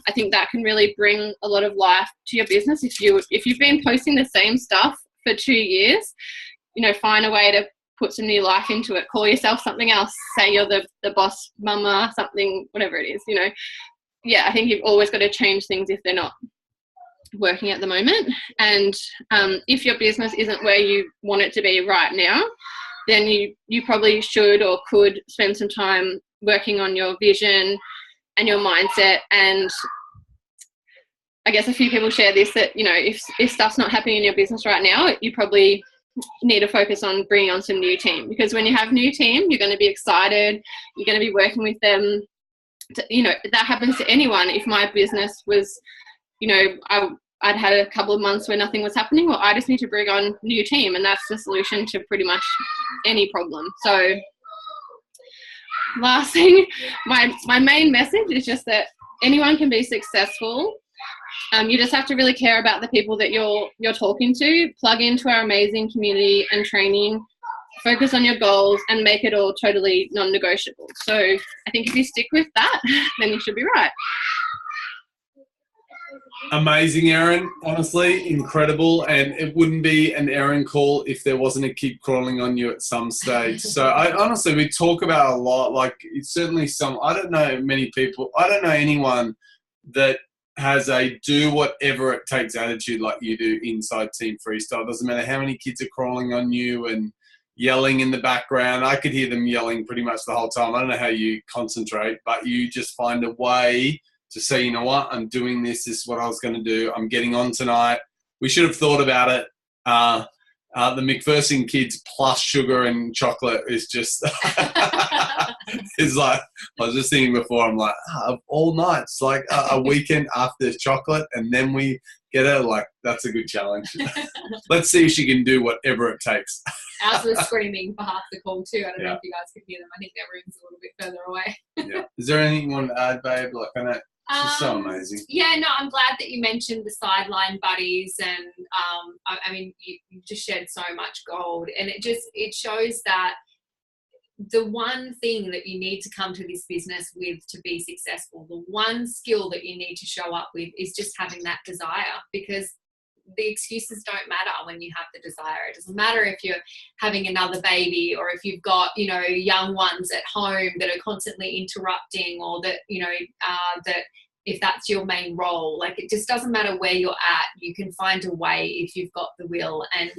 I think that can really bring a lot of life to your business. If you've been posting the same stuff for 2 years, you know, find a way to put some new life into it. Call yourself something else. Say you're the boss mama, something, whatever it is, you know. Yeah, I think you've always got to change things if they're not working at the moment. And if your business isn't where you want it to be right now, then you probably should or could spend some time working on your vision and your mindset. And I guess a few people share this, that, you know, if stuff's not happening in your business right now, you probably need to focus on bringing on some new team, because when you have new team, you're going to be excited, you're going to be working with them. You know, that happens to anyone. If my business was, you know, I'd had a couple of months where nothing was happening, well, I just need to bring on new team, and that's the solution to pretty much any problem. So last thing, my main message is just that anyone can be successful. You just have to really care about the people that you're talking to, plug into our amazing community and training, focus on your goals, and make it all totally non-negotiable. So I think if you stick with that, then you should be right. Amazing, Erin. Honestly, incredible. And it wouldn't be an Erin call if there wasn't a keep crawling on you at some stage. So honestly, we talk about a lot. Like, it's certainly I don't know many people, I don't know anyone that has a do whatever it takes attitude like you do inside Team FreeStyle. It doesn't matter how many kids are crawling on you and yelling in the background. I could hear them yelling pretty much the whole time. I don't know how you concentrate, but you just find a way to say, you know what, I'm doing this. This is what I was going to do. I'm getting on tonight. We should have thought about it. The McPherson kids plus sugar and chocolate is just, it's like, I was just thinking before, I'm like, all nights, like a weekend after chocolate, and then we get her, like, that's a good challenge. Let's see if she can do whatever it takes. Ours was screaming for half the call too. I don't know if you guys could hear them. I think their room's a little bit further away. Yeah. Is there anything you want to add, babe? Like, I know she's so amazing. Yeah, no, I'm glad that you mentioned the sideline buddies, and I mean, you just shared so much gold, and it shows that the one thing that you need to come to this business with to be successful, the one skill that you need to show up with, is just having that desire, because the excuses don't matter when you have the desire. It doesn't matter if you're having another baby, or if you've got, you know, young ones at home that are constantly interrupting, or that, you know, that if that's your main role. Like, it just doesn't matter where you're at. You can find a way if you've got the will. And,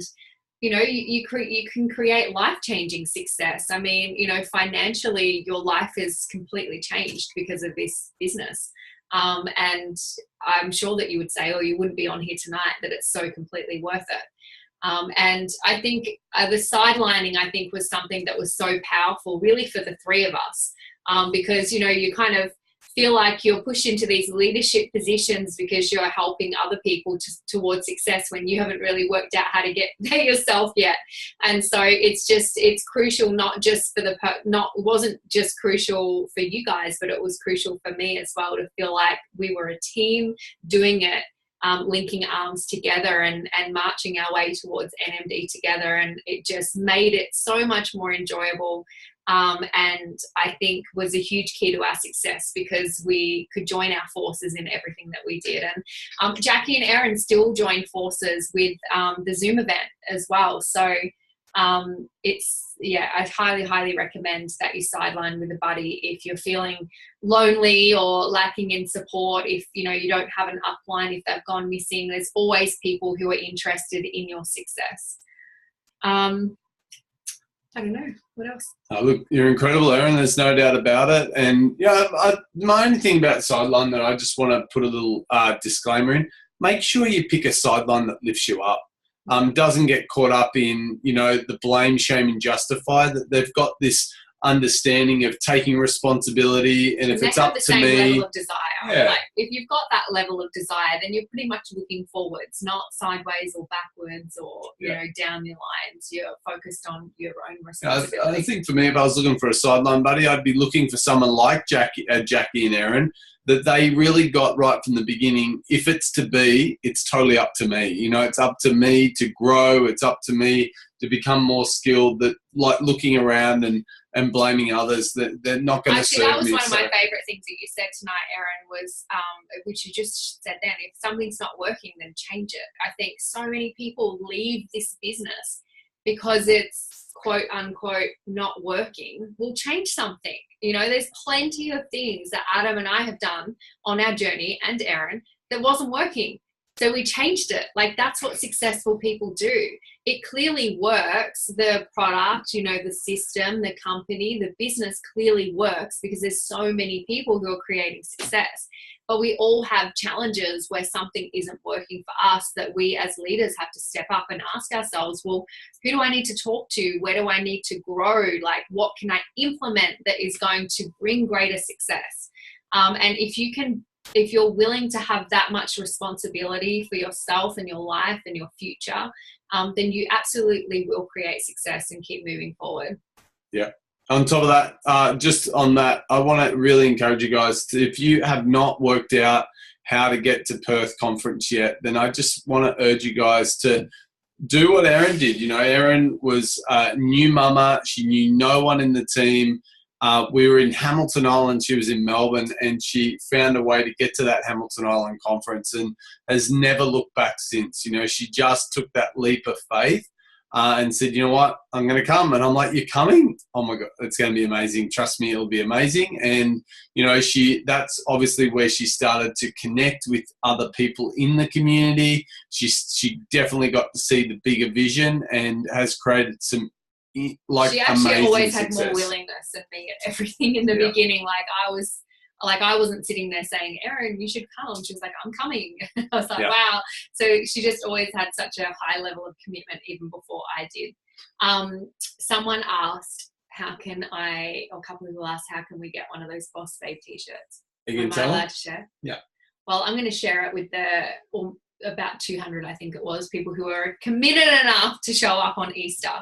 you know, you can create life-changing success. I mean, you know, financially, your life is completely changed because of this business. And I'm sure that you would say, or you wouldn't be on here tonight, that it's so completely worth it. And I think the sidelining, I think, was something that was so powerful really for the three of us, because, you know, you kind of feel like you're pushed into these leadership positions because you're helping other people towards success when you haven't really worked out how to get there yourself yet. And so it's crucial, not just for it wasn't just crucial for you guys, but it was crucial for me as well, to feel like we were a team doing it, linking arms together and marching our way towards NMD together. And it just made it so much more enjoyable. And I think was a huge key to our success, because we could join our forces in everything that we did. And Jackie and Erin still joined forces with the Zoom event as well. So I highly recommend that you sideline with a buddy if you're feeling lonely or lacking in support. If you know you don't have an upline, if they've gone missing, there's always people who are interested in your success. I don't know. What else? Look, you're incredible, Erin. There's no doubt about it. And yeah, my only thing about sideline that I just want to put a little disclaimer in: make sure you pick a sideline that lifts you up. Doesn't get caught up in, you know, the blame, shame, and justify. That they've got this understanding of taking responsibility, and if it's up to me, level of desire. Yeah. Like if you've got that level of desire, then you're pretty much looking forwards, not sideways or backwards or you know, down the lines. You're focused on your own responsibility. I think for me, if I was looking for a sideline buddy, I'd be looking for someone like Jackie and Erin, that they really got right from the beginning. If it's to be, it's totally up to me. You know, it's up to me to grow. It's up to me to become more skilled. That, like, looking around and blaming others, that they're not going to serve me. That was one of my favourite things that you said tonight, Erin, was, which you just said then, if something's not working, then change it. I think so many people leave this business because it's quote unquote not working. We'll change something. You know, there's plenty of things that Adam and I have done on our journey, and Erin, that wasn't working. So we changed it. Like, that's what successful people do. It clearly works. The product, you know, the system, the company, the business clearly works because there's so many people who are creating success. But we all have challenges where something isn't working for us, that we as leaders have to step up and ask ourselves, well, who do I need to talk to? Where do I need to grow? Like, what can I implement that is going to bring greater success? And if you're willing to have that much responsibility for yourself and your life and your future, then you absolutely will create success and keep moving forward. Yeah. On top of that, just on that, I want to really encourage you guys to, if you have not worked out how to get to Perth conference yet, then I just want to urge you guys to do what Erin did. You know, Erin was a new mama. She knew no one in the team. We were in Hamilton Island, she was in Melbourne, and she found a way to get to that Hamilton Island conference and has never looked back since. You know, she just took that leap of faith and said, you know what, I'm going to come. And I'm like, you're coming? Oh my God, it's going to be amazing. Trust me, it'll be amazing. And, you know, that's obviously where she started to connect with other people in the community. She definitely got to see the bigger vision and has created some, like, she actually always had success. more willingness than me at everything in the beginning. Like I wasn't sitting there saying, Erin, you should come. She was like, I'm coming. I was like, wow. So she just always had such a high level of commitment even before I did. Someone asked, a couple of people asked, how can we get one of those Boss Babe t-shirts? Am I allowed to share? Yeah. Well, I'm going to share it with about 200, I think it was, people who are committed enough to show up on Easter.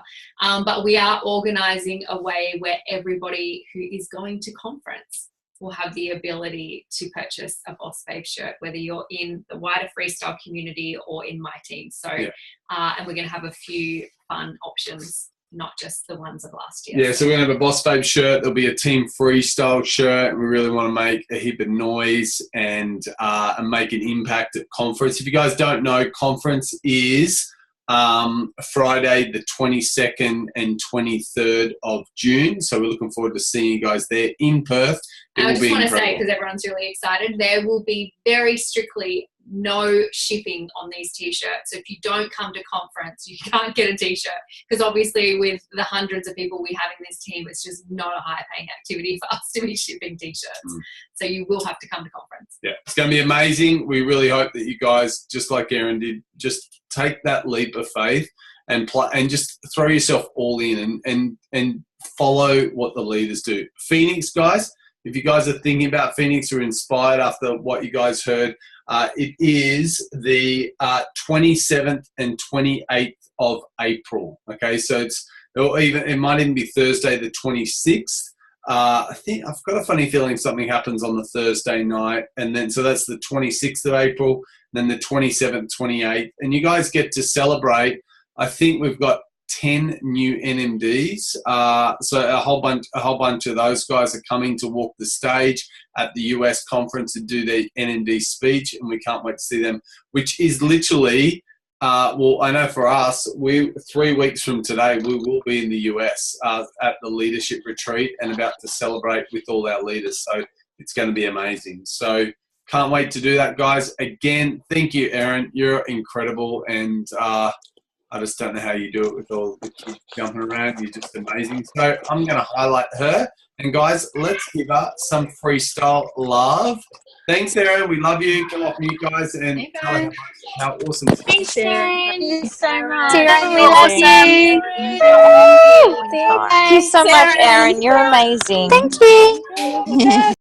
But we are organising a way where everybody who is going to conference will have the ability to purchase a Boss Babe shirt, whether you're in the wider FreeStyle community or in my team. So, and we're going to have a few fun options, not just the ones of last year. Yeah, so we're going to have a Boss Babe shirt. There'll be a Team FreeStyle shirt. We really want to make a heap of noise and make an impact at conference. If you guys don't know, conference is Friday the 22nd and 23rd of June. So we're looking forward to seeing you guys there in Perth. I just want to say, because everyone's really excited, there will be very strictly no shipping on these t-shirts. So if you don't come to conference, you can't get a t-shirt, because obviously with the hundreds of people we have in this team, it's just not a high paying activity for us to be shipping t-shirts. So you will have to come to conference. Yeah, it's going to be amazing. We really hope that you guys, just like Erin did, just take that leap of faith and just throw yourself all in and follow what the leaders do. Phoenix, guys, if you guys are thinking about Phoenix or inspired after what you guys heard, it is the 27th and 28th of April. Okay, so it might even be Thursday the 26th. I think I've got a funny feeling something happens on the Thursday night, and then so that's the 26th of April, then the 27th, 28th, and you guys get to celebrate. I think we've got 10 new NMDs, so a whole bunch of those guys are coming to walk the stage at the US conference and do their NMD speech, and we can't wait to see them. Which is literally, well, I know for us, 3 weeks from today we will be in the US at the leadership retreat and about to celebrate with all our leaders. So it's going to be amazing. So can't wait to do that, guys. Again, thank you, Erin. You're incredible, and I just don't know how you do it with all the kids jumping around. You're just amazing. So I'm going to highlight her. And guys, let's give her some freestyle love. Thanks, Erin. We love you. Come off mute, guys, and tell her how awesome. Thanks, Erin. Thank you so much. Erin, we love you. Thank Thank you so much, Erin. You're amazing. Thank you.